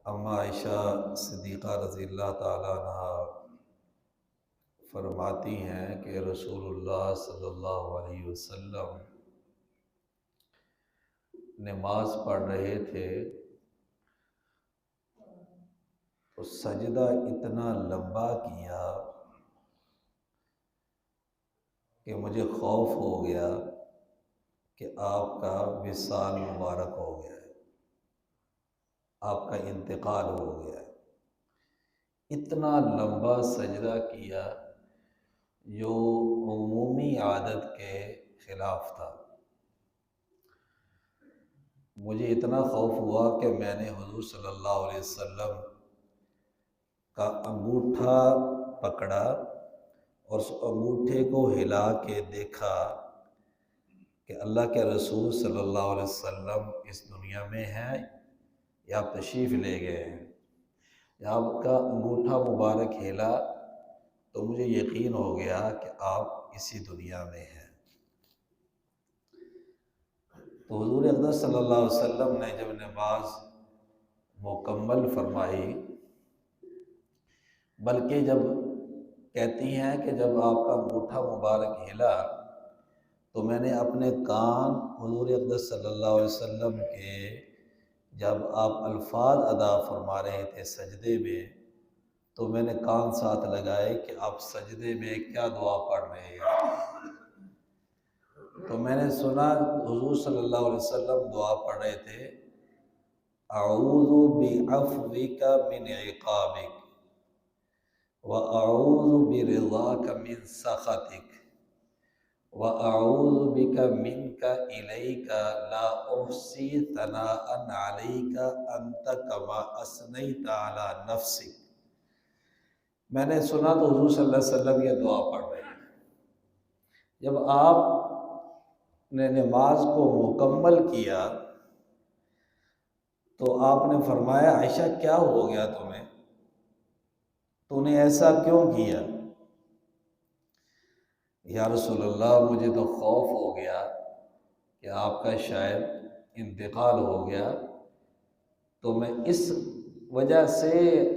اما عائشہ صدیقہ رضی اللہ تعالیٰ عنہ فرماتی ہیں کہ رسول اللہ صلی اللہ علیہ وسلم نماز پڑھ رہے تھے تو سجدہ اتنا لمبا کیا کہ مجھے خوف ہو گیا کہ آپ کا وصال مبارک ہو گیا ہے، آپ کا انتقال ہو گیا ہے۔ اتنا لمبا سجدہ کیا جو عمومی عادت کے خلاف تھا۔ مجھے اتنا خوف ہوا کہ میں نے حضور صلی اللہ علیہ وسلم کا انگوٹھا پکڑا اور اس انگوٹھے کو ہلا کے دیکھا کہ اللہ کے رسول صلی اللہ علیہ وسلم اس دنیا میں ہیں یا آپ تشریف لے گئے ہیں۔ جب آپ کا انگوٹھا مبارک ہلا تو مجھے یقین ہو گیا کہ آپ اسی دنیا میں ہیں۔ تو حضور اقدس صلی اللہ علیہ وسلم نے جب نماز مکمل فرمائی، بلکہ جب کہتی ہیں کہ جب آپ کا انگوٹھا مبارک ہلا تو میں نے اپنے کان حضور اقدس صلی اللہ علیہ وسلم کے جب آپ الفاظ ادا فرما رہے تھے سجدے میں، تو میں نے کان ساتھ لگائے کہ آپ سجدے میں کیا دعا پڑھ رہے ہیں۔ تو میں نے سنا حضور صلی اللہ علیہ وسلم دعا پڑھ رہے تھے، اعوذ بعفوک من عقابک واعوذ برضاک من سخطک وَأَعُوذُ بِكَ مِنْكَ إِلَيْكَ لَا أُحْصِي ثَنَاءً عَلَيْكَ أَنْتَ كَمَا أَثْنَيْتَ عَلَى نَفْسِكَ۔ میں نے سنا تو حضور صلی اللہ علیہ وسلم یہ دعا پڑھ رہے ہیں۔ جب آپ نے نماز کو مکمل کیا تو آپ نے فرمایا، عائشہ کیا ہو گیا تمہیں؟ تو نے ایسا کیوں کیا؟ یا رسول اللہ مجھے تو خوف ہو گیا کہ آپ کا شاید انتقال ہو گیا، تو میں اس وجہ سے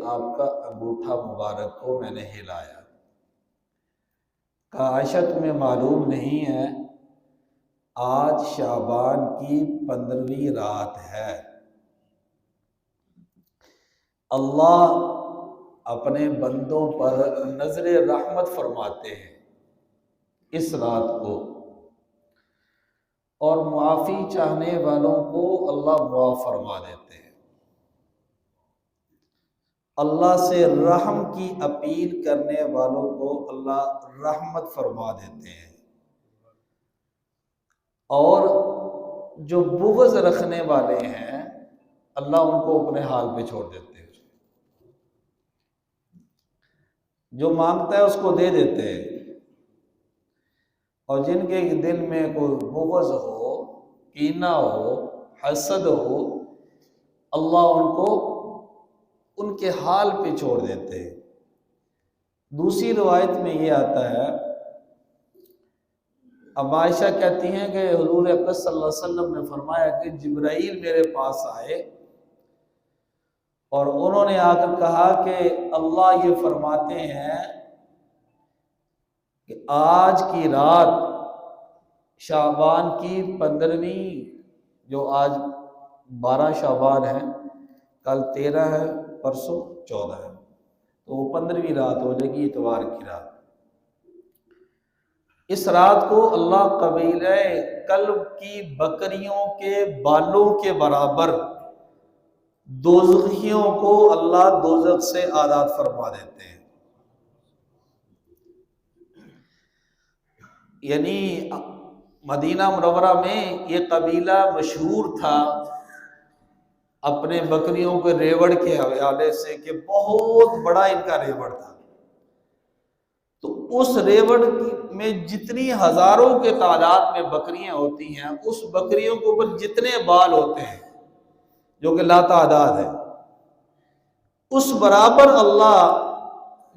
آپ کا انگوٹھا مبارک کو میں نے ہلایا۔ کہا عائشہ تمہیں معلوم نہیں ہے آج شعبان کی 15ویں رات ہے، اللہ اپنے بندوں پر نظر رحمت فرماتے ہیں اس رات کو، اور معافی چاہنے والوں کو اللہ معاف فرما دیتے ہیں۔ اللہ سے رحم کی اپیل کرنے والوں کو اللہ رحمت فرما دیتے ہیں، اور جو بغض رکھنے والے ہیں اللہ ان کو اپنے حال پہ چھوڑ دیتے ہیں۔ جو مانگتا ہے اس کو دے دیتے ہیں، اور جن کے دل میں کوئی بغض ہو، کینہ ہو، حسد ہو، اللہ ان کو ان کے حال پہ چھوڑ دیتے ہیں۔ دوسری روایت میں یہ آتا ہے، اب عائشہ کہتی ہیں کہ حضور اقدس صلی اللہ علیہ وسلم نے فرمایا کہ جبرائیل میرے پاس آئے اور انہوں نے آ کر کہا کہ اللہ یہ فرماتے ہیں کہ آج کی رات شعبان کی 15ویں، جو آج 12 شعبان ہے، کل 13 ہے، پرسوں 14 ہے، تو وہ 15ویں رات ہو جائے گی، اتوار کی رات۔ اس رات کو اللہ قبیلہ کلب کی بکریوں کے بالوں کے برابر دوزخیوں کو اللہ دوزخ سے آزاد فرما دیتے ہیں۔ یعنی مدینہ منورہ میں یہ قبیلہ مشہور تھا اپنے بکریوں کے ریوڑ کے حوالے سے کہ بہت بڑا ان کا ریوڑ تھا، تو اس ریوڑ میں جتنی ہزاروں کے تعداد میں بکریاں ہوتی ہیں، اس بکریوں کے اوپر جتنے بال ہوتے ہیں جو کہ لا تعداد ہے، اس برابر اللہ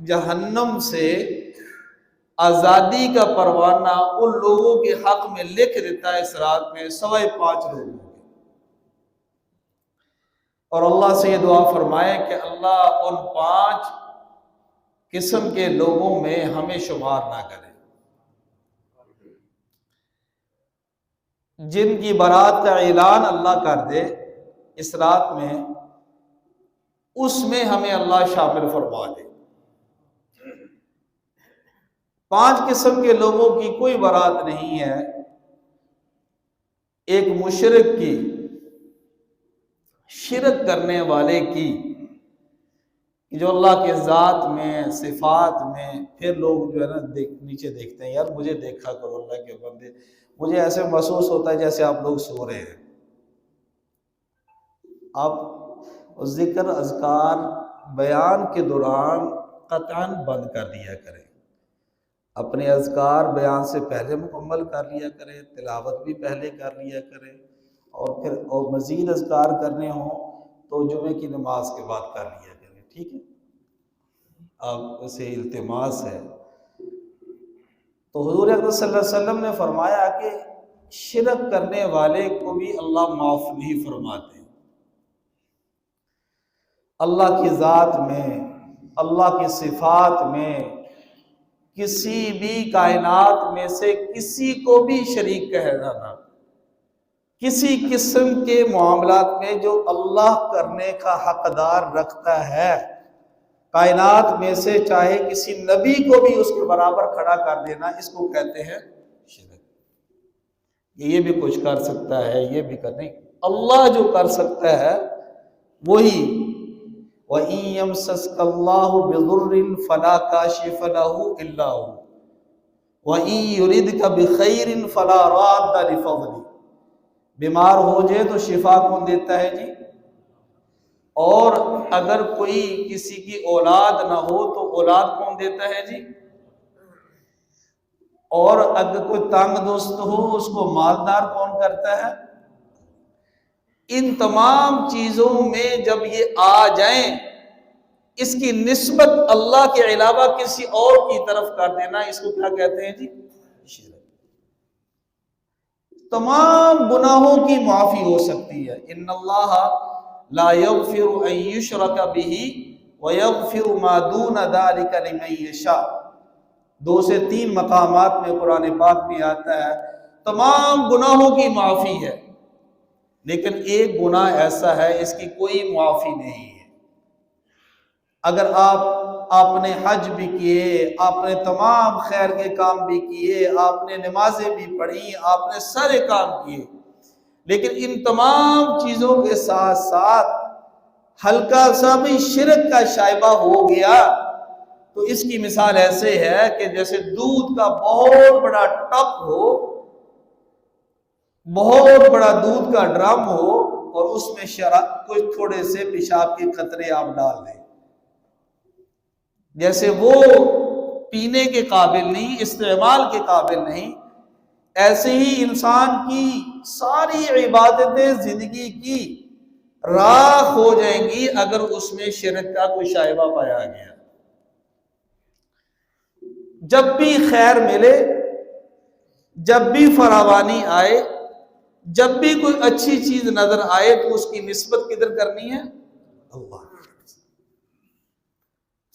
جہنم سے آزادی کا پروانہ ان لوگوں کے حق میں لکھ دیتا ہے اس رات میں، سوائے 5 لوگوں۔ اور اللہ سے یہ دعا فرمائے کہ اللہ ان 5 قسم کے لوگوں میں ہمیں شمار نہ کرے جن کی برات کا اعلان اللہ کر دے اس رات میں، اس میں ہمیں اللہ شامل فرما دے۔ 5 قسم کے لوگوں کی کوئی برات نہیں ہے، ایک مشرک کی، شرک کرنے والے کی، جو اللہ کے ذات میں، صفات میں، پھر لوگ جو ہے نا نیچے دیکھتے ہیں، یار مجھے دیکھا کرو اللہ کے بندے، مجھے ایسے محسوس ہوتا ہے جیسے آپ لوگ سو رہے ہیں۔ آپ ذکر اذکار بیان کے دوران قطعاً بند کر دیا کریں، اپنے اذکار بیان سے پہلے مکمل کر لیا کریں، تلاوت بھی پہلے کر لیا کریں، اور مزید اذکار کرنے ہوں تو جمعے کی نماز کے بعد کر لیا کریں، ٹھیک ہے؟ آپ سے التماس ہے۔ تو حضور اکرم صلی اللہ علیہ وسلم نے فرمایا کہ شرک کرنے والے کو بھی اللہ معاف نہیں فرماتے۔ اللہ کی ذات میں، اللہ کی صفات میں، کسی بھی کائنات میں سے کسی کو بھی شریک ٹھہرانا، کسی قسم کے معاملات میں جو اللہ کرنے کا حقدار رکھتا ہے، کائنات میں سے چاہے کسی نبی کو بھی اس کے برابر کھڑا کر دینا، اس کو کہتے ہیں شرک۔ یہ بھی کچھ کر سکتا ہے، یہ بھی کر نہیں، اللہ جو کر سکتا ہے وہی۔ وَإِن يَمْسَسْكَ اللَّهُ بِضُرٍّ فَلَا كَاشِفَ لَهُ إِلَّا هُوَ وَإِن يُرِدْكَ بِخَيْرٍ فَلَا رَادَّ لِفَضْلِهِ۔ بیمار ہو جائے تو شفا کون دیتا ہے جی؟ اور اگر کوئی کسی کی اولاد نہ ہو تو اولاد کون دیتا ہے جی؟ اور اگر کوئی تنگ دست ہو اس کو مالدار کون کرتا ہے؟ ان تمام چیزوں میں جب یہ آ جائیں، اس کی نسبت اللہ کے علاوہ کسی اور کی طرف کر دینا، اس کو کیا کہتے ہیں جی؟ شرک۔ تمام گناہوں کی معافی ہو سکتی ہے۔ ان اللہ لا یغفر ان یشرک بہ ویغفر ما دون ذلک لمن یشاء۔ 2 سے 3 مقامات میں قرآن پاک میں آتا ہے تمام گناہوں کی معافی ہے، لیکن ایک گناہ ایسا ہے اس کی کوئی معافی نہیں ہے۔ اگر آپ نے حج بھی کیے، آپ نے تمام خیر کے کام بھی کیے، آپ نے نمازیں بھی پڑھی، آپ نے سارے کام کیے، لیکن ان تمام چیزوں کے ساتھ ساتھ ہلکا سا بھی شرک کا شائبہ ہو گیا تو اس کی مثال ایسے ہے کہ جیسے دودھ کا بہت بڑا ٹب ہو، بہت بڑا دودھ کا ڈرم ہو، اور اس میں کچھ تھوڑے سے پیشاب کے قطرے آپ ڈال دیں، جیسے وہ پینے کے قابل نہیں، استعمال کے قابل نہیں، ایسے ہی انسان کی ساری عبادتیں زندگی کی راکھ ہو جائیں گی اگر اس میں شرک کا کوئی شائبہ پایا گیا۔ جب بھی خیر ملے، جب بھی فراوانی آئے، جب بھی کوئی اچھی چیز نظر آئے تو اس کی نسبت کدھر کرنی ہے؟ اللہ۔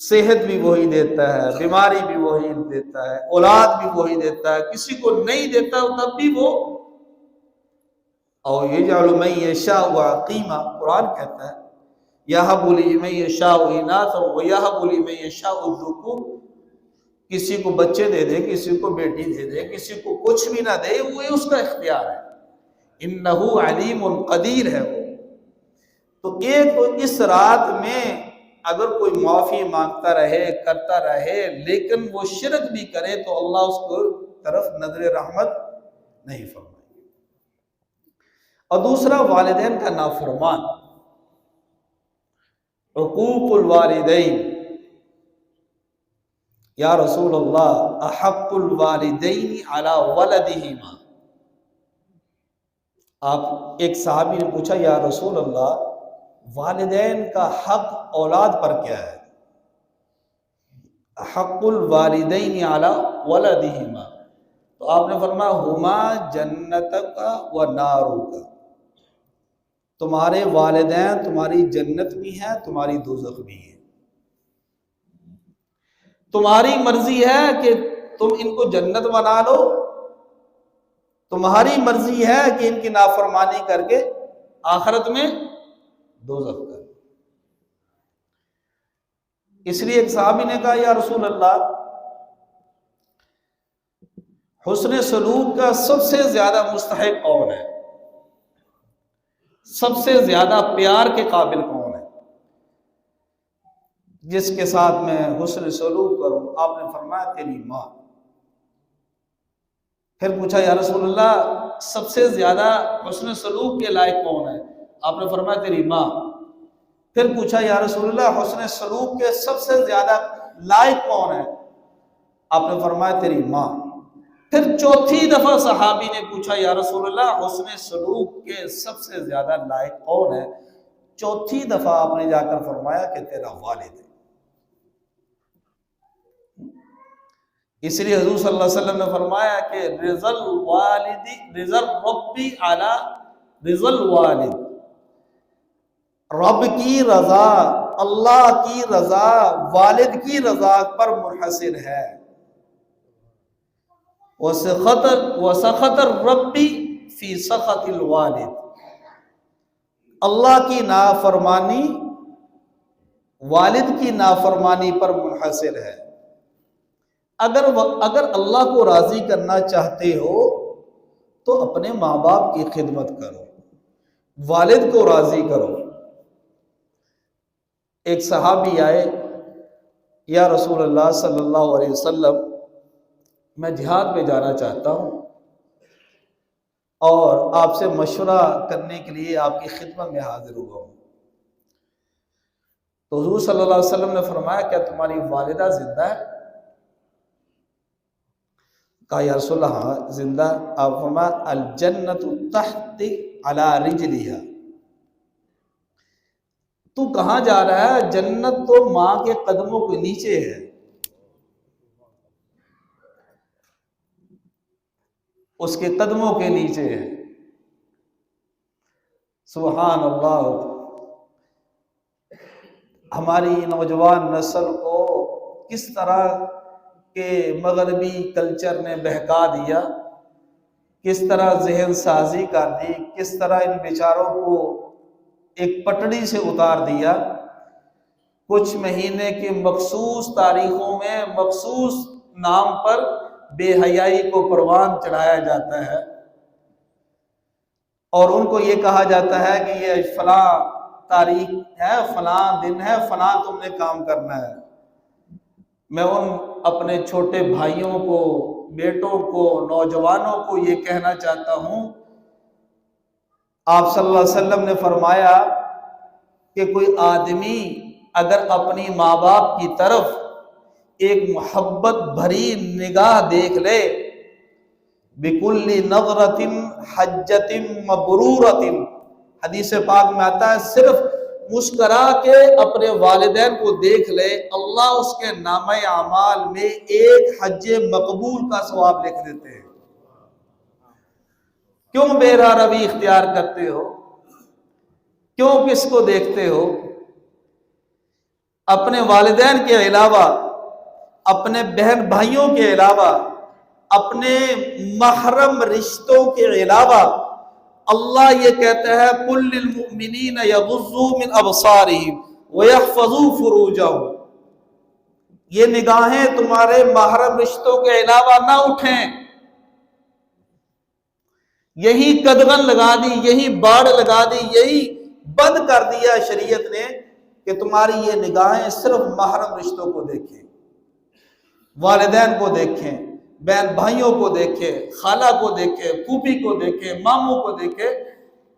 صحت بھی وہی دیتا ہے، بیماری بھی وہی دیتا ہے، اولاد بھی وہی دیتا ہے، کسی کو نہیں دیتا تب بھی وہ۔ اور یجعل من یشاء عقیما، قرآن کہتا ہے یہب لمن یشاء اناثا ویہب لمن یشاء الذکور، کسی کو بچے دے دے، کسی کو بیٹی دے دے، کسی کو کچھ بھی نہ دے، وہ اس کا اختیار ہے، انہ علیم قدیر ہے وہ۔ تو ایک تو اس رات میں اگر کوئی معافی مانگتا رہے، کرتا رہے، لیکن وہ شرک بھی کرے تو اللہ اس کو طرف نظر رحمت نہیں فرمائے۔ اور دوسرا والدین کا نافرمان، عقوق الوالدین۔ یا رسول اللہ احق الوالدین علی ولدہما، آپ ایک صحابی نے پوچھا یا رسول اللہ والدین کا حق اولاد پر کیا ہے؟ حق الوالدین علی ولدہما، تو آپ نے فرمایا ہما جنتک و نارک، تمہارے والدین تمہاری جنت بھی ہیں، تمہاری دوزخ بھی ہے، تمہاری مرضی ہے کہ تم ان کو جنت بنا لو، تمہاری مرضی ہے کہ ان کی نافرمانی کر کے آخرت میں دوزخ کر۔ اس لیے ایک صحابی نے کہا یا رسول اللہ، حسن سلوک کا سب سے زیادہ مستحق کون ہے، سب سے زیادہ پیار کے قابل کون ہے جس کے ساتھ میں حسن سلوک کروں؟ آپ نے فرمایا تیری ماں۔ پھر پوچھا یا رسول اللہ سب سے زیادہ حسن سلوک کے لائق کون ہے؟ آپ نے فرمایا تیری ماں۔ پھر پوچھا یا رسول اللہ حسن سلوک کے سب سے زیادہ لائق کون ہے؟ آپ نے فرمایا تیری ماں۔ پھر چوتھی دفعہ صحابی نے پوچھا یا رسول اللہ حسن سلوک کے سب سے زیادہ لائق کون ہے؟ چوتھی دفعہ آپ نے جا کر فرمایا کہ تیرا والد ہے۔ اس لیے حضور صلی اللہ علیہ وسلم نے فرمایا کہ رضا الوالد رضا ربی علی رضا الوالد، رب کی رضا، اللہ کی رضا والد کی رضا پر منحصر ہے۔ وسخط الربی فی سخط الوالد، اللہ کی نافرمانی والد کی نافرمانی پر منحصر ہے۔ اگر اللہ کو راضی کرنا چاہتے ہو تو اپنے ماں باپ کی خدمت کرو، والد کو راضی کرو۔ ایک صحابی آئے، یا رسول اللہ صلی اللہ علیہ وسلم میں جہاد میں جانا چاہتا ہوں اور آپ سے مشورہ کرنے کے لیے آپ کی خدمت میں حاضر ہوا ہوں۔ تو حضور صلی اللہ علیہ وسلم نے فرمایا کیا تمہاری والدہ زندہ ہے؟ کہا یا رسول اللہ ہاں زندہ۔ آپ فرمایا الجنت تحت علی رجلہا، تو کہاں جا رہا ہے؟ جنت تو ماں کے قدموں کے نیچے ہے۔ اس کے قدموں کے نیچے ہے۔ سبحان اللہ۔ ہماری نوجوان نسل کو کس طرح کہ مغربی کلچر نے بہکا دیا، کس طرح ذہن سازی کر دی، کس طرح ان بیچاروں کو ایک پٹڑی سے اتار دیا۔ کچھ مہینے کے مخصوص تاریخوں میں مخصوص نام پر بے حیائی کو پروان چڑھایا جاتا ہے اور ان کو یہ کہا جاتا ہے کہ یہ فلاں تاریخ ہے، فلاں دن ہے، فلاں تم نے کام کرنا ہے۔ میں ان اپنے چھوٹے بھائیوں کو، بیٹوں کو، نوجوانوں کو یہ کہنا چاہتا ہوں، آپ صلی اللہ علیہ وسلم نے فرمایا کہ کوئی آدمی اگر اپنی ماں باپ کی طرف ایک محبت بھری نگاہ دیکھ لے، بِكُلِّ نَظْرَةٍ حَجَّةٍ مَبْرُورَةٍ، حدیث پاک میں آتا ہے صرف مسکرا کے اپنے والدین کو دیکھ لے، اللہ اس کے نامہ اعمال میں ایک حج مقبول کا ثواب لکھ دیتے ہیں۔ کیوں میرا روی اختیار کرتے ہو؟ کیوں کس کو دیکھتے ہو؟ اپنے والدین کے علاوہ، اپنے بہن بھائیوں کے علاوہ، اپنے محرم رشتوں کے علاوہ اللہ یہ کہتا ہے قُلْ لِلْمُؤْمِنِينَ يَغُضُّوا مِنْ أَبْصَارِهِمْ وَيَحْفَظُوا فُرُوجَهُمْ، یہ نگاہیں تمہارے محرم رشتوں کے علاوہ نہ اٹھیں۔ یہی قدغن لگا دی، یہی باڑ لگا دی، یہی بند کر دیا شریعت نے کہ تمہاری یہ نگاہیں صرف محرم رشتوں کو دیکھیں، والدین کو دیکھیں، بہن بھائیوں کو دیکھیں، خالہ کو دیکھیں، پھوپھی کو دیکھیں، ماموں کو دیکھیں،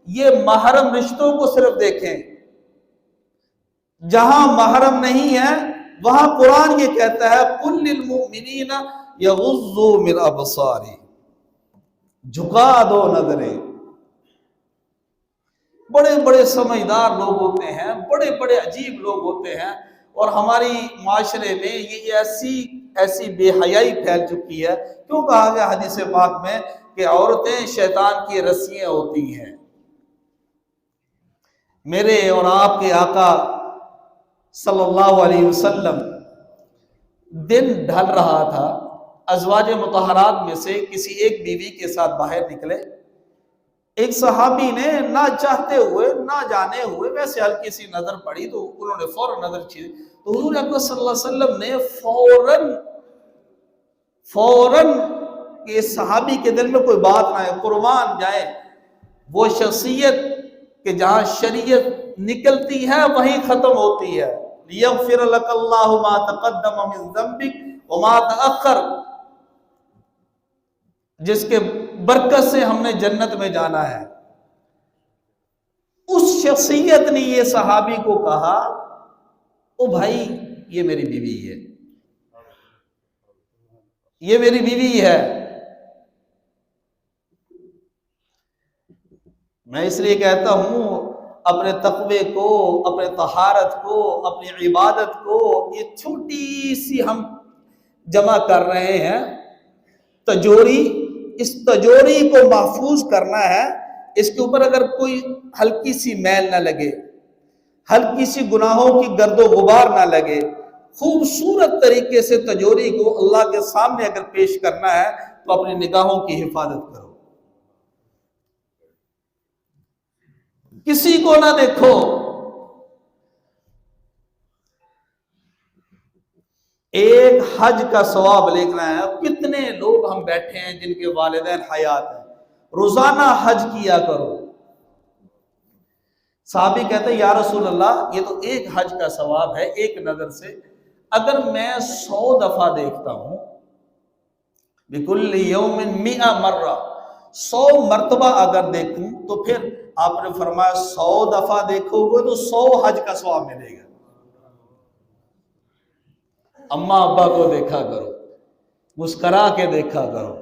یہ محرم رشتوں کو صرف دیکھیں۔ جہاں محرم نہیں ہے وہاں قرآن یہ کہتا ہے قُلْ لِلْمُؤْمِنِينَ يَغُضُّوا مِنْ أَبْصَارِهِمْ، جھکا دو نظریں۔ بڑے بڑے سمجھدار لوگ ہوتے ہیں، بڑے بڑے عجیب لوگ ہوتے ہیں، اور ہماری معاشرے میں یہ ایسی بے حیائی پھیل چکی ہے۔ کیوں کہا گیا حدیث پاک میں کہ عورتیں شیطان کی رسیاں ہوتی ہیں؟ میرے اور آپ کے آقا صلی اللہ علیہ وسلم دن ڈھل رہا تھا، ازواج مطہرات میں سے کسی ایک بیوی کے ساتھ باہر نکلے، ایک صحابی نے نہ چاہتے ہوئے نہ جانے ہوئے ویسے ہلکی سی نظر پڑی تو انہوں نے فوراً نظر چھیڑی، تو حضور اکرم صلی اللہ علیہ وسلم نے فوراً کہ اس صحابی کے دل میں کوئی بات نہ ہے، قربان جائے وہ شخصیت کہ جہاں شریعت نکلتی ہے وہیں ختم ہوتی ہے، لیغفر لک اللہ ما تقدم من ذنبک وما تأخر، جس کے برکت سے ہم نے جنت میں جانا ہے۔ اس شخصیت نے یہ صحابی کو کہا، او بھائی یہ میری بیوی ہے، یہ میری بیوی ہے۔ میں اس لیے کہتا ہوں اپنے تقوی کو، اپنے طہارت کو، اپنی عبادت کو یہ چھوٹی سی ہم جمع کر رہے ہیں تجوری، اس تجوری کو محفوظ کرنا ہے، اس کے اوپر اگر کوئی ہلکی سی میل نہ لگے، ہلکی سی گناہوں کی گرد و غبار نہ لگے، خوبصورت طریقے سے تجوری کو اللہ کے سامنے اگر پیش کرنا ہے تو اپنی نگاہوں کی حفاظت کرو، کسی کو نہ دیکھو۔ ایک حج کا ثواب لکھنا ہے، کتنے لوگ ہم بیٹھے ہیں جن کے والدین حیات ہیں، روزانہ حج کیا کرو۔ صحابی کہتے ہیں یا رسول اللہ یہ تو ایک حج کا ثواب ہے ایک نظر سے، اگر میں 100 دفعہ دیکھتا ہوں، بِكُلِّ يَوْمٍ 100 مرہ، 100 مرتبہ اگر دیکھوں تو پھر آپ نے فرمایا 100 دفعہ دیکھو گے تو 100 حج کا ثواب ملے گا۔ اماں ابا کو دیکھا کرو، مسکرا کے دیکھا کرو۔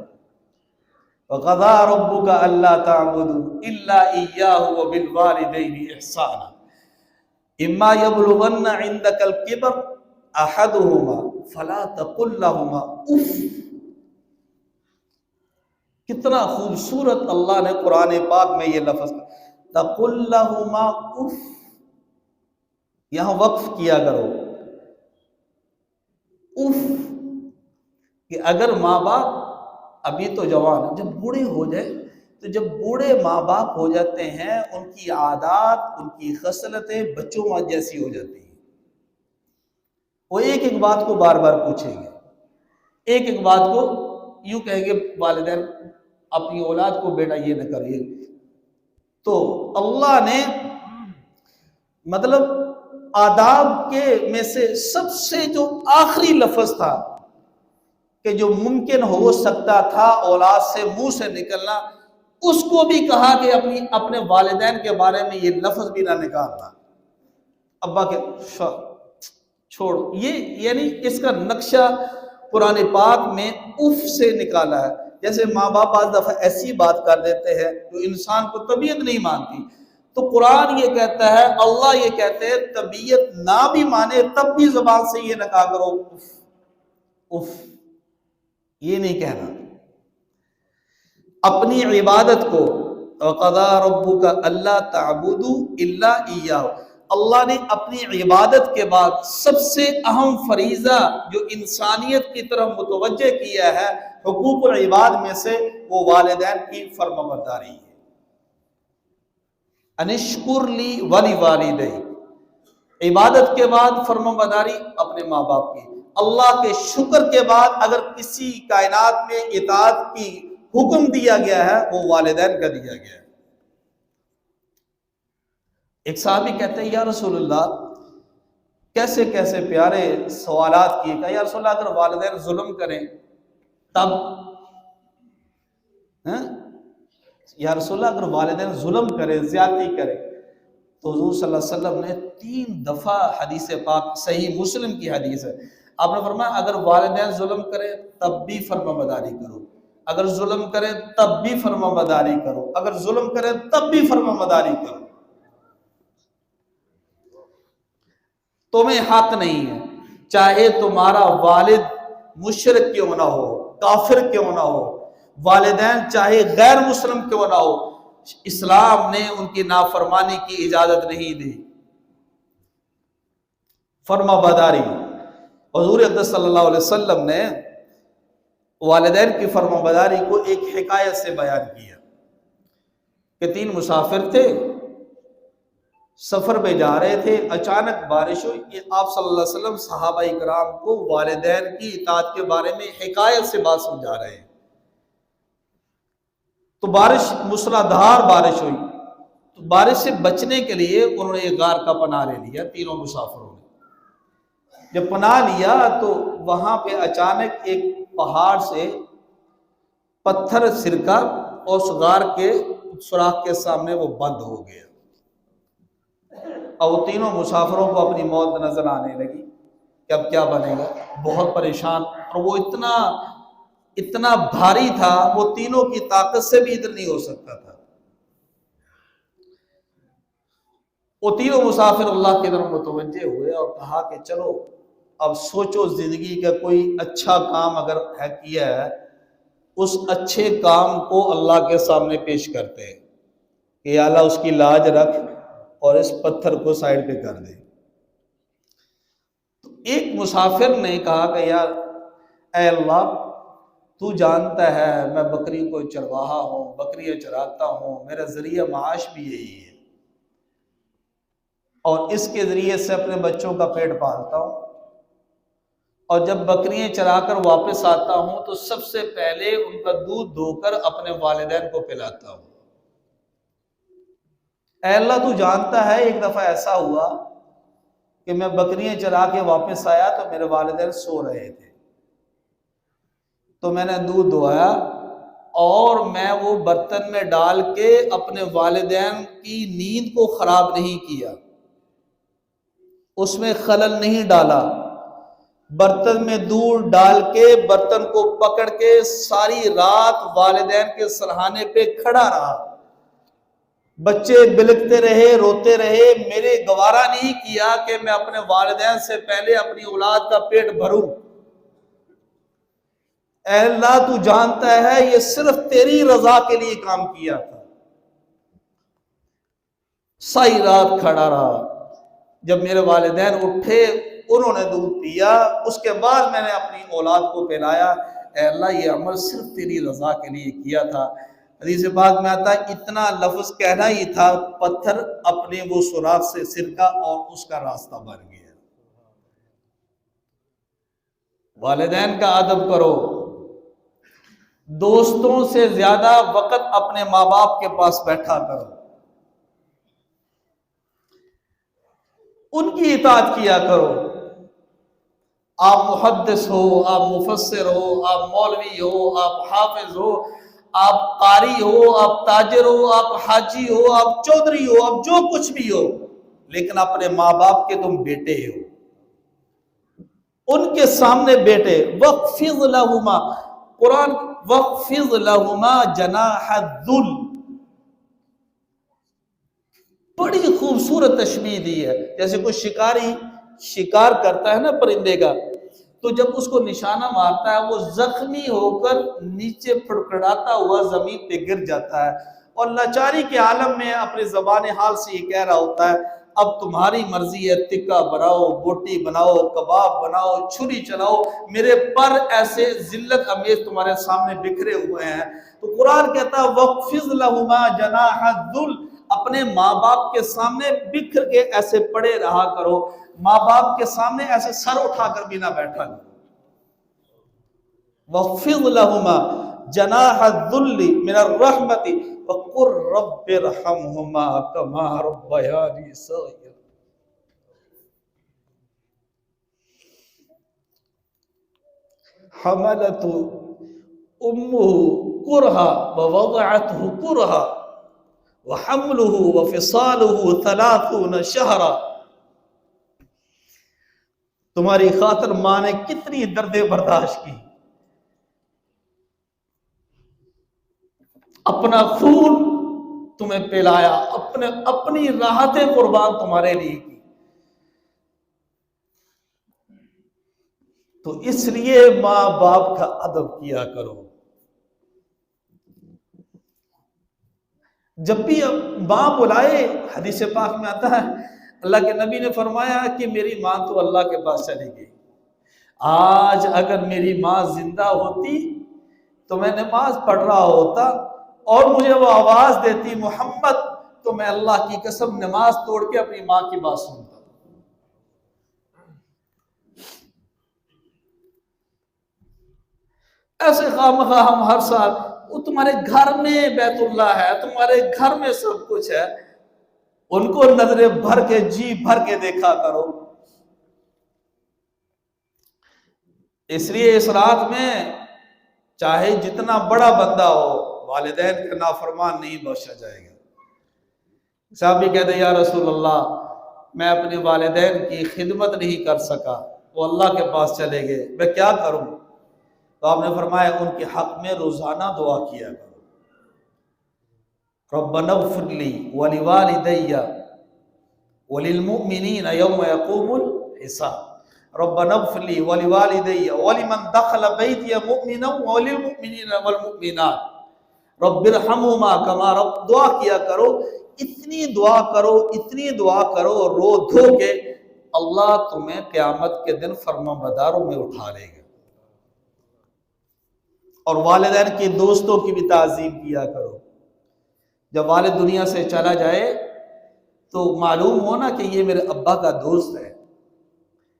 وَقَضَىٰ رَبُّكَ أَلَّا تَعْبُدُوا إِلَّا إِيَّاهُ وَبِالْوَالِدَيْنِ إِحْسَانًا إِمَّا يَبْلُغَنَّ عِندَكَ الْكِبَرَ أَحَدُهُمَا فَلَا تَقُل لَّهُمَا اُف۔ کتنا خوبصورت اللہ نے قرآن پاک میں یہ لفظ تَقُل لَّهُمَا اُف، یہاں وقف کیا کرو، اف، کہ اگر ماں باپ ابھی تو جوان جب بوڑھے ہو جائے تو جب بوڑھے ماں باپ ہو جاتے ہیں ان کی عادات، ان کی خصلتیں بچوں جیسی ہو جاتی ہیں، وہ ایک ایک بات کو بار بار پوچھیں گے، ایک ایک بات کو یوں کہیں گے والدین اپنی اولاد کو بیٹا یہ نہ کریے۔ تو اللہ نے مطلب آداب کے میں سے سب سے جو آخری لفظ تھا کہ جو ممکن ہو سکتا تھا اولاد سے منہ سے نکلنا، اس کو بھی کہا کہ اپنے والدین کے بارے میں یہ لفظ بھی نہ نکالنا، ابا کے چھوڑ، یہ یعنی اس کا نقشہ قرآن پاک میں اف سے نکالا ہے۔ جیسے ماں باپ بعض دفعہ ایسی بات کر دیتے ہیں جو انسان کو طبیعت نہیں مانتی، تو قرآن یہ کہتا ہے، اللہ یہ کہتے ہیں طبیعت نہ بھی مانے تب بھی زبان سے یہ نہ کہا کرو اف اف، یہ نہیں کہنا۔ اپنی عبادت کو وَقَضَىٰ رَبُّكَ أَلَّا تَعْبُدُوا إِلَّا إِيَّاهُ، اللہ نے اپنی عبادت کے بعد سب سے اہم فریضہ جو انسانیت کی طرف متوجہ کیا ہے حقوق العباد میں سے، وہ والدین کی فرمانبرداری ہے۔ انشکر لی وَلِوَالِدَيْکَ، عبادت کے بعد فرمانبرداری اپنے ماں باپ کی، اللہ کے شکر کے بعد اگر کسی کائنات میں اطاعت کی حکم دیا گیا ہے وہ والدین کا دیا گیا ہے۔ ایک صحابی کہتے ہیں یا رسول اللہ کیسے کیسے پیارے سوالات کیے، کہا یا رسول اللہ اگر والدین ظلم کریں تب، یا رسول اللہ اگر والدین ظلم کریں، زیادتی کریں، تو حضور صلی اللہ علیہ وسلم نے 3 دفعہ حدیث پاک صحیح مسلم کی حدیث ہے، آپ نے فرمایا اگر والدین ظلم کریں تب بھی فرمانبرداری کرو، اگر ظلم کریں تب بھی فرمانبرداری کرو، اگر ظلم کریں تب بھی فرمانبرداری کرو، تمہیں حق نہیں ہے، چاہے تمہارا والد مشرک کیوں نہ ہو، کافر کیوں نہ ہو، والدین چاہے غیر مسلم کیوں نہ ہو، اسلام نے ان کی نافرمانی کی اجازت نہیں دی۔ فرما برداری، حضور اقدس صلی اللہ علیہ وسلم نے والدین کی فرما برداری کو ایک حکایت سے بیان کیا کہ 3 مسافر تھے، سفر پہ جا رہے تھے، اچانک بارش ہوئی کہ آپ صلی اللہ علیہ وسلم صحابہ اکرام کو والدین کی اطاعت کے بارے میں حکایت سے بات سمجھا رہے ہیں۔ تو بارش موسلادھار بارش ہوئی، تو بارش سے بچنے کے لیے انہوں نے ایک غار کا پناہ لے لیا تینوں مسافروں نے۔ جب پناہ لیا تو وہاں پہ اچانک ایک پہاڑ سے پتھر سرکا اور اس غار کے سوراخ کے سامنے وہ بند ہو گیا، اور وہ تینوں مسافروں کو اپنی موت نظر آنے لگی کہ اب کیا بنے گا، بہت پریشان۔ اور وہ اتنا بھاری تھا، وہ تینوں کی طاقت سے بھی ادھر نہیں ہو سکتا تھا۔ وہ تینوں مسافر اللہ کی طرف متوجہ ہوئے اور کہا کہ چلو اب سوچو زندگی کا کوئی اچھا کام اگر ہے کیا ہے، اس اچھے کام کو اللہ کے سامنے پیش کرتے ہیں کہ یا اللہ اس کی لاج رکھ اور اس پتھر کو سائڈ پہ کر دے۔ تو ایک مسافر نے کہا کہ یار اے اللہ، تو جانتا ہے میں بکری کو چرواہا ہوں، بکریاں چراتا ہوں، میرا ذریعہ معاش بھی یہی ہے، اور اس کے ذریعے سے اپنے بچوں کا پیٹ پالتا ہوں، اور جب بکریاں چرا کر واپس آتا ہوں تو سب سے پہلے ان کا دودھ دھو کر اپنے والدین کو پلاتا ہوں۔ اے اللہ تو جانتا ہے ایک دفعہ ایسا ہوا کہ میں بکریاں چرا کے واپس آیا تو میرے والدین سو رہے تھے، تو میں نے دودھ دھویا اور میں وہ برتن میں ڈال کے اپنے والدین کی نیند کو خراب نہیں کیا، اس میں خلل نہیں ڈالا، برتن میں دودھ ڈال کے برتن کو پکڑ کے ساری رات والدین کے سرہانے پہ کھڑا رہا، بچے بلکتے رہے، روتے رہے، میرے گوارا نہیں کیا کہ میں اپنے والدین سے پہلے اپنی اولاد کا پیٹ بھروں۔ اے اللہ تو جانتا ہے یہ صرف تیری رضا کے لیے کام کیا تھا۔ ساری رات کھڑا رہا، جب میرے والدین اٹھے انہوں نے دودھ پیا، اس کے بعد میں نے اپنی اولاد کو پلایا۔ اے اللہ یہ عمل صرف تیری رضا کے لیے کیا تھا۔ حدیث پاک میں آتا ہے اتنا لفظ کہنا ہی تھا، پتھر اپنے وہ سوراخ سے سرکا اور اس کا راستہ بن گیا۔ والدین کا ادب کرو، دوستوں سے زیادہ وقت اپنے ماں باپ کے پاس بیٹھا کرو، ان کی اطاعت کیا کرو۔ آپ محدث ہو، آپ مفسر ہو، آپ مولوی ہو، آپ حافظ ہو، آپ قاری ہو، آپ تاجر ہو، آپ حاجی ہو، آپ چودھری ہو، آپ جو کچھ بھی ہو، لیکن اپنے ماں باپ کے تم بیٹے ہو، ان کے سامنے بیٹے۔ وَاخْفِضْ لَهُمَا، قرآن وَاخْفِضْ لَهُمَا جَنَاحَ الذُّلِّ، بڑی خوبصورت تشبیہ دی ہے۔ جیسے کوئی شکاری شکار کرتا ہے نا پرندے کا، تو جب اس کو نشانہ مارتا ہے وہ زخمی ہو کر نیچے پھڑکڑاتا ہوا زمین پہ گر جاتا ہے، اور لاچاری کے عالم میں اپنے زبان حال سے یہ کہہ رہا ہوتا ہے اب تمہاری مرضی ہے، تکہ بناؤ، بوٹی بناؤ، کباب بناؤ، چھری چلاؤ، میرے پر ایسے ذلت امیز تمہارے سامنے بکھرے ہوئے ہیں۔ تو قرآن کہتا ہے وَاخْفِضْ لَهُمَا جَنَاحَ الذُّلِّ، اپنے ماں باپ کے سامنے بکھر کے ایسے پڑے رہا کرو، ماں باپ کے سامنے ایسے سر اٹھا کر بھی نہ بیٹھا کرو۔ وَاخْفِضْ لَهُمَا جَنَاحَ الذُّلِّ مِنَ الرَّحْمَةِ وَقُلْ رَبِّ ارْحَمْهُمَا كَمَا رَبَّيَانِي صَغِيرًا۔ حَمَلَتْهُ أُمُّهُ كُرْهًا وَوَضَعَتْهُ كُرْهًا وَحَمْلُهُ وَفِصَالُهُ 30 شَهْرًا۔ تمہاری خاطر ماں نے کتنی دردیں برداشت کی، اپنا خون تمہیں پلایا، اپنی راحتیں قربان تمہارے لیے کی۔ تو اس لیے ماں باپ کا ادب کیا کرو۔ جب بھی ماں بلائے، حدیث پاک میں آتا ہے اللہ کے نبی نے فرمایا کہ میری ماں تو اللہ کے پاس چلی گئی، آج اگر میری ماں زندہ ہوتی تو میں نماز پڑھ رہا ہوتا اور مجھے وہ آواز دیتی محمد، تو میں اللہ کی قسم نماز توڑ کے اپنی ماں کی بات سنتا۔ ایسے خواہ ہم ہر سال، وہ تمہارے گھر میں بیت اللہ ہے، تمہارے گھر میں سب کچھ ہے، ان کو نظریں بھر کے جی بھر کے دیکھا کرو۔ اس لیے اس رات میں چاہے جتنا بڑا بندہ ہو، والدین کا نافرمان نہیں بخشا جائے گا۔ صاحب بھی کہتے ہیں یا رسول اللہ میں اپنے والدین کی خدمت نہیں کر سکا، وہ اللہ کے پاس چلے گئے، میں کیا کروں؟ تو آپ نے فرمایا ان کے حق میں روزانہ دعا کیا کرو، ربنا اغفر لی ولوالدی وللمؤمنین یوم یقوم الحساب، ربنا اغفر لی ولوالدی ولمن دخل بیتی مؤمنا وللمؤمنین والمؤمنات رب ارحمہما کما رب، دعا کیا کرو، اتنی دعا کرو، اتنی دعا کرو، رو دھو کے اللہ تمہیں قیامت کے دن فرمانبرداروں میں اٹھا لے گا۔ اور والدین کے دوستوں کی بھی تعظیم کیا کرو۔ جب والد دنیا سے چلا جائے تو معلوم ہونا کہ یہ میرے ابا کا دوست ہے،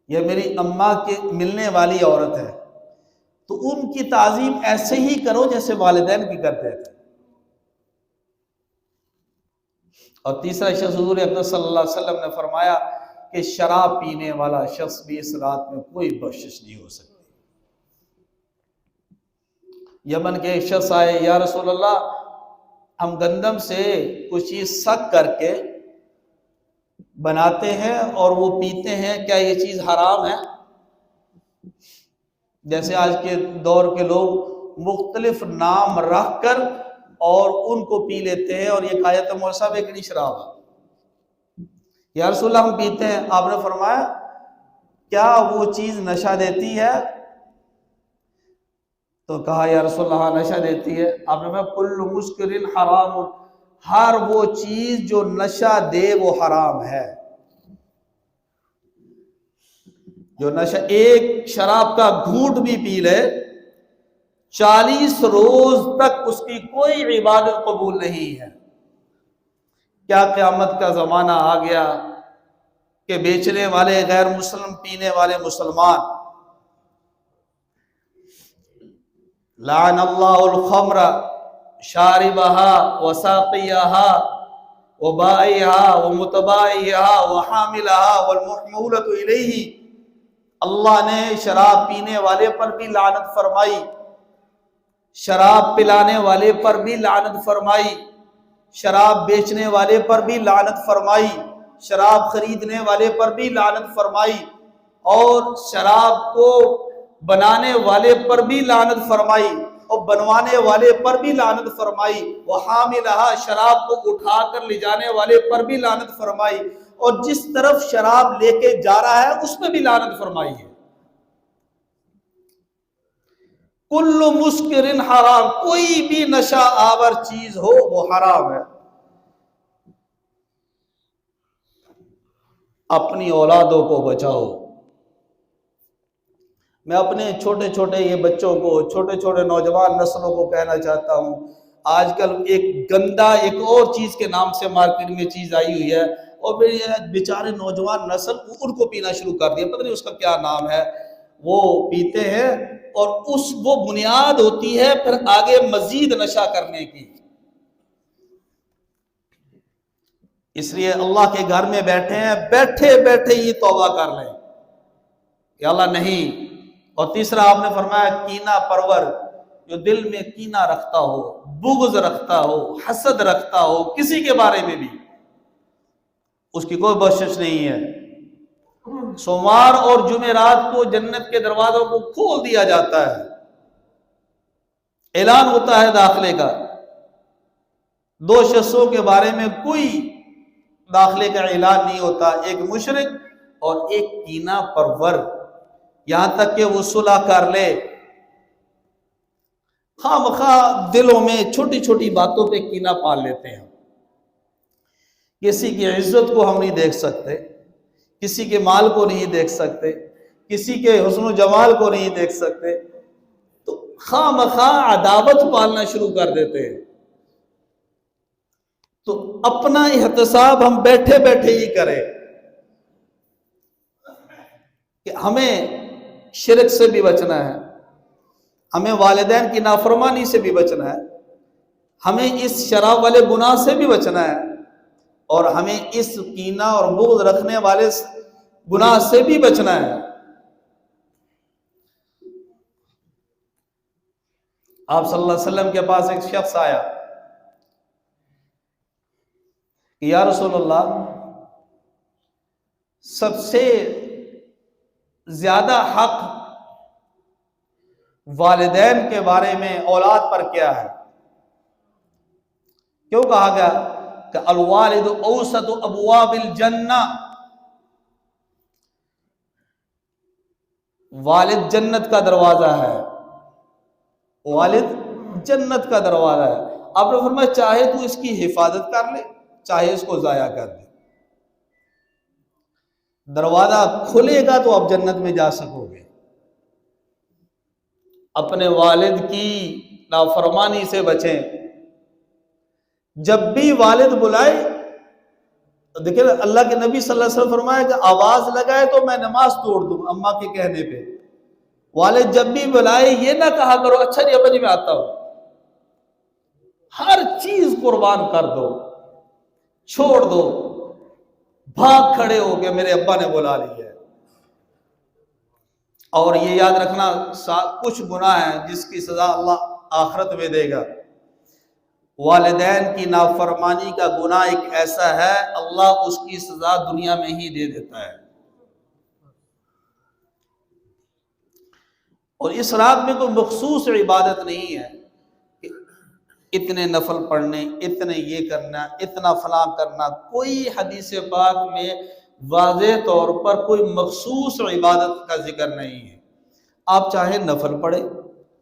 یہ میری اماں کے ملنے والی عورت ہے، تو ان کی تعظیم ایسے ہی کرو جیسے والدین کی کرتے تھے۔ اور تیسرا شخص حضور اکرم صلی اللہ علیہ وسلم نے فرمایا کہ شراب پینے والا شخص بھی اس رات میں کوئی بخشش نہیں ہو سکتی۔ یمن کے ایک شخص آئے، یا رسول اللہ ہم گندم سے کچھ چیز سک کر کے بناتے ہیں اور وہ پیتے ہیں، کیا یہ چیز حرام ہے؟ جیسے آج کے دور کے لوگ مختلف نام رکھ کر اور ان کو پی لیتے ہیں، اور یہ کہا جاتا ہے مولوی صاحب ایک نہیں شراب ہے، یا رسول اللہ ہم پیتے ہیں۔ آپ نے فرمایا کیا وہ چیز نشہ دیتی ہے؟ تو کہا یا رسول اللہ ہاں نشہ دیتی ہے۔ آپ نے فرمایا کل مسکر حرام، ہر وہ چیز جو نشہ دے وہ حرام ہے۔ جو نشہ، ایک شراب کا گھونٹ بھی پی لے 40 روز تک اس کی کوئی عبادت قبول نہیں ہے۔ کیا قیامت کا زمانہ آ گیا کہ بیچنے والے غیر مسلم، پینے والے مسلمان، لعن اللہ الخمر شاربها وساقيها وبائعها ومتبائعها وحاملها والمحمولة الیہ، اللہ نے شراب پینے والے پر بھی لعنت فرمائی، شراب پلانے والے پر بھی لعنت فرمائی، شراب بیچنے والے پر بھی لعنت فرمائی، شراب خریدنے والے پر بھی لعنت فرمائی، اور شراب کو بنانے والے پر بھی لعنت فرمائی، اور بنوانے والے پر بھی لعنت فرمائی، وحاملها، شراب کو اٹھا کر لے جانے والے پر بھی لعنت فرمائی، اور جس طرف شراب لے کے جا رہا ہے اس میں بھی لعنت فرمائی ہے۔ کل مسکر حرام، کوئی بھی نشہ آور چیز ہو وہ حرام ہے۔ اپنی اولادوں کو بچاؤ۔ میں اپنے چھوٹے چھوٹے یہ بچوں کو، چھوٹے چھوٹے نوجوان نسلوں کو کہنا چاہتا ہوں، آج کل ایک گندا ایک اور چیز کے نام سے مارکیٹ میں چیز آئی ہوئی ہے، اور پھر یہ بیچارے نوجوان نسل ان کو پینا شروع کر دیا، پتہ نہیں اس کا کیا نام ہے، وہ پیتے ہیں اور وہ بنیاد ہوتی ہے پھر آگے مزید نشہ کرنے کی۔ اس لیے اللہ کے گھر میں بیٹھے ہیں، بیٹھے بیٹھے ہی توبہ کر لیں کہ اللہ نہیں۔ اور تیسرا آپ نے فرمایا کینہ پرور، جو دل میں کینہ رکھتا ہو، بغض رکھتا ہو، حسد رکھتا ہو کسی کے بارے میں بھی، اس کی کوئی بخشش نہیں ہے۔ سوموار اور جمعرات کو جنت کے دروازوں کو کھول دیا جاتا ہے، اعلان ہوتا ہے داخلے کا۔ 2 شخصوں کے بارے میں کوئی داخلے کا اعلان نہیں ہوتا، ایک مشرک اور ایک کینہ پرور، یہاں تک کہ وہ صلح کر لے۔ خواہ مخواہ دلوں میں چھوٹی چھوٹی باتوں پہ کینہ پال لیتے ہیں۔ کسی کی عزت کو ہم نہیں دیکھ سکتے، کسی کے مال کو نہیں دیکھ سکتے، کسی کے حسن و جمال کو نہیں دیکھ سکتے، تو خواہ مخواہ عداوت پالنا شروع کر دیتے ہیں۔ تو اپنا احتساب ہم بیٹھے بیٹھے ہی کریں کہ ہمیں شرک سے بھی بچنا ہے، ہمیں والدین کی نافرمانی سے بھی بچنا ہے، ہمیں اس شراب والے گناہ سے بھی بچنا ہے، اور ہمیں اس کینہ اور بغض رکھنے والے گناہ سے بھی بچنا ہے۔ آپ صلی اللہ علیہ وسلم کے پاس ایک شخص آیا کہ یا رسول اللہ، سب سے زیادہ حق والدین کے بارے میں اولاد پر کیا ہے؟ کیوں کہا گیا کہ الوالد اوسط ابواب الجنہ، والد جنت کا دروازہ ہے، والد جنت کا دروازہ ہے۔ آپ نے فرمایا چاہے تو اس کی حفاظت کر لے، چاہے اس کو ضائع کر دے، دروازہ کھلے گا تو آپ جنت میں جا سکو گے۔ اپنے والد کی نافرمانی سے بچیں۔ جب بھی والد بلائے، دیکھیں اللہ کے نبی صلی اللہ علیہ وسلم فرمایا کہ آواز لگائے تو میں نماز توڑ دوں اماں کے کہنے پہ۔ والد جب بھی بلائے یہ نہ کہا کرو اچھا جی ابا جی میں آتا ہوں، ہر چیز قربان کر دو، چھوڑ دو، بھاگ کھڑے ہو کہ میرے ابا نے بلا لیا ہے۔ اور یہ یاد رکھنا کچھ گناہ ہیں جس کی سزا اللہ آخرت میں دے گا۔ والدین کی نافرمانی کا گناہ ایک ایسا ہے اللہ اس کی سزا دنیا میں ہی دے دیتا ہے۔ اور اس رات میں کوئی مخصوص عبادت نہیں ہے کہ اتنے نفل پڑھنے، اتنے یہ کرنا، اتنا فلاں کرنا، کوئی حدیث پاک میں واضح طور پر کوئی مخصوص عبادت کا ذکر نہیں ہے۔ آپ چاہیں نفل پڑھیں،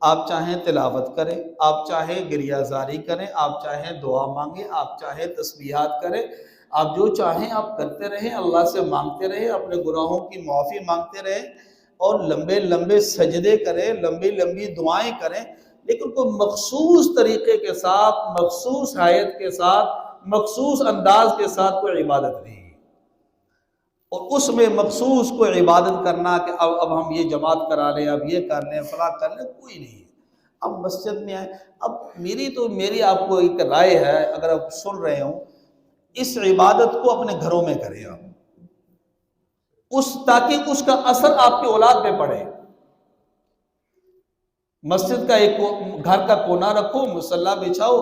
آپ چاہیں تلاوت کریں، آپ چاہیں گریہ زاری کریں، آپ چاہیں دعا مانگیں، آپ چاہیں تسبیحات کریں، آپ جو چاہیں آپ کرتے رہیں، اللہ سے مانگتے رہیں، اپنے گناہوں کی معافی مانگتے رہیں، اور لمبے لمبے سجدے کریں، لمبی لمبی دعائیں کریں، لیکن کوئی مخصوص طریقے کے ساتھ، مخصوص حیت کے ساتھ، مخصوص انداز کے ساتھ کوئی عبادت نہیں۔ اور اس میں مخصوص کوئی عبادت کرنا کہ اب ہم یہ جماعت کرا لیں، اب یہ کر لیں، فلاں کر لیں، کوئی نہیں ہے۔ اب مسجد میں آئے، اب میری آپ کو ایک رائے ہے، اگر آپ سن رہے ہوں، اس عبادت کو اپنے گھروں میں کریں آپ، تاکہ اس کا اثر آپ کی اولاد پہ پڑے۔ مسجد کا ایک گھر کا کونا رکھو، مصلی بچھاؤ،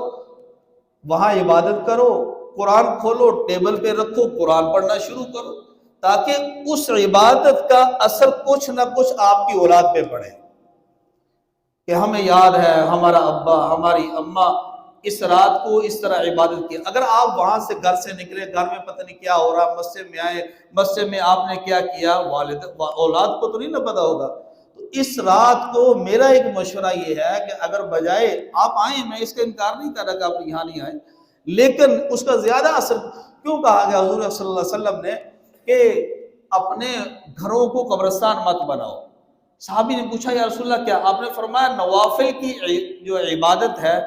وہاں عبادت کرو، قرآن کھولو، ٹیبل پہ رکھو، قرآن پڑھنا شروع کرو، تاکہ اس عبادت کا اثر کچھ نہ کچھ آپ کی اولاد پہ پڑے کہ ہمیں یاد ہے ہمارا ابا، ہماری اماں اس رات کو اس طرح عبادت کی۔ اگر آپ وہاں سے گھر سے نکلے، گھر میں پتہ نہیں کیا ہو رہا، مسجد میں آئے، مسجد میں آپ نے کیا کیا، اولاد کو تو نہیں نہ پتہ ہوگا۔ تو اس رات کو میرا ایک مشورہ یہ ہے کہ اگر بجائے آپ آئیں، میں اس کا انکار نہیں کر رہا کہ آپ یہاں نہیں آئیں، لیکن اس کا زیادہ اثر کیوں کہا گیا حضور صلی اللہ علیہ وسلم نے کہ اپنے گھروں کو قبرستان مت بناؤ؟ صحابی نے پوچھا یا رسول اللہ کیا؟ آپ نے فرمایا نوافل کی جو عبادت ہے،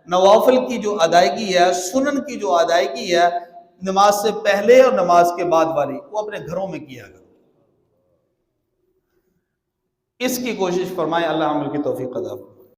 نوافل کی جو ادائیگی ہے، سنن کی جو ادائیگی ہے، نماز سے پہلے اور نماز کے بعد والی، وہ اپنے گھروں میں کیا کرو۔ اس کی کوشش فرمائے، اللہ عمل کی توفیق عطا فرمائے۔